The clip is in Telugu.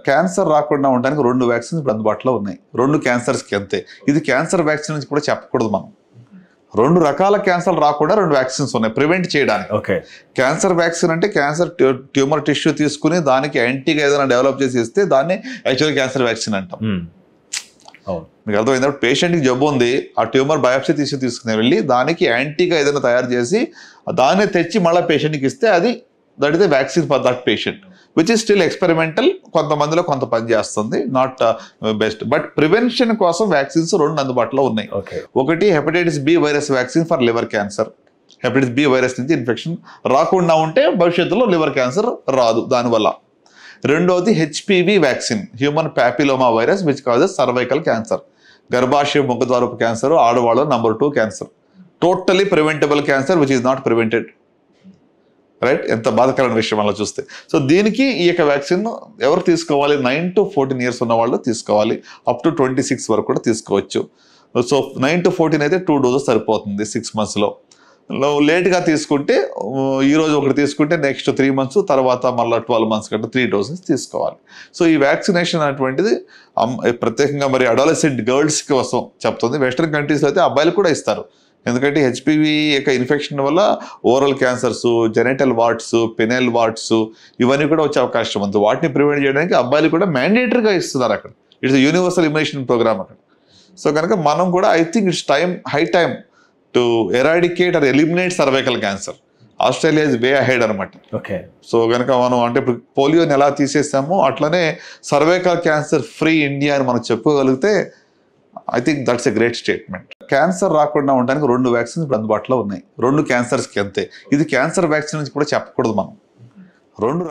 క్యాన్సర్ రాకుండా ఉండడానికి 2 వ్యాక్సిన్స్ ఇప్పుడు అందుబాటులో ఉన్నాయి. 2 క్యాన్సర్స్కి అంతే. ఇది క్యాన్సర్ వ్యాక్సిన్ నుంచి కూడా చెప్పకూడదు మనం. 2 రకాల క్యాన్సర్ రాకుండా 2 వ్యాక్సిన్స్ ఉన్నాయి ప్రివెంట్ చేయడానికి. ఓకే. క్యాన్సర్ వ్యాక్సిన్ అంటే క్యాన్సర్ ట్యూమర్ టిష్యూ తీసుకుని దానికి యాంటీగా ఏదైనా డెవలప్ చేసి ఇస్తే దాన్ని యాక్చువల్ క్యాన్సర్ వ్యాక్సిన్ అంటాం. మీకు అర్థమైంది. పేషెంట్కి జబ్బు ఉంది, ఆ ట్యూమర్ బయాప్సీ తీసుకుని వెళ్ళి దానికి యాంటీగా ఏదైనా తయారు చేసి దాన్ని తెచ్చి మళ్ళీ పేషెంట్కి ఇస్తే అది that is the vaccine for that patient, which is still experimental. కొంతమందిలో కొంత పని చేస్తుంది, నాట్ బెస్ట్. బట్ ప్రివెన్షన్ కోసం వ్యాక్సిన్స్ 2 అందుబాటులో ఉన్నాయి. ఒకటి hepatitis B virus vaccine for liver cancer. Hepatitis B virus నుంచి ఇన్ఫెక్షన్ రాకుండా ఉంటే భవిష్యత్తులో లివర్ క్యాన్సర్ రాదు దానివల్ల. రెండోది HPV vaccine, human papilloma virus which causes cervical cancer. గర్భాశయ ముఖద్వారపు క్యాన్సర్ ఆడవాళ్ళ number 2 cancer. Totally preventable cancer which is not prevented. Right, ఎంత బాధకరమైన విషయం అలా చూస్తే. సో దీనికి ఈ యొక్క వ్యాక్సిన్ ఎవరు తీసుకోవాలి? 9 to 14 years ఉన్న వాళ్ళు తీసుకోవాలి. అప్ టు 26 వరకు కూడా తీసుకోవచ్చు. సో 9 to 14 అయితే 2 doses సరిపోతుంది 6 monthsలో. లేట్గా తీసుకుంటే ఈరోజు ఒకటి తీసుకుంటే నెక్స్ట్ 3 months తర్వాత మళ్ళీ 12 months కంటే 3 doses తీసుకోవాలి. సో ఈ వ్యాక్సినేషన్ అనేటువంటిది ప్రత్యేకంగా మరి అడాలసెంట్ గర్ల్స్ కోసం చెప్తుంది. వెస్ట్రన్ కంట్రీస్లో అయితే అబ్బాయిలు కూడా ఇస్తారు. ఎందుకంటే హెచ్పివి యొక్క ఇన్ఫెక్షన్ వల్ల oral cancers, genital warts, penile warts ఇవన్నీ కూడా వచ్చే అవకాశం ఉంది. వాటిని ప్రివెంట్ చేయడానికి అబ్బాయిలు కూడా మ్యాండేటరీగా ఇస్తున్నారు అక్కడ. ఇట్స్ యూనివర్సల్ ఇమ్యునేషన్ ప్రోగ్రామ్ అక్కడ. సో కనుక మనం కూడా I think it's high time to eradicate or eliminate cervical cancer. Australia is way ahead అనమాట. ఓకే. సో కనుక మనం అంటే ఇప్పుడు పోలియోని ఎలా తీసేసామో అట్లనే సర్వైకల్ క్యాన్సర్ ఫ్రీ ఇండియా అని మనం చెప్పుకోగలిగితే I think that's a great statement. Cancer రాకుండా ఉండడానికి 2 వ్యాక్సిన్స్ ఇప్పుడు అందుబాటులో ఉన్నాయి. 2 క్యాన్సర్స్కి అంతే. ఇది క్యాన్సర్ వ్యాక్సిన్ నుంచి కూడా చెప్పకూడదు మనం. 2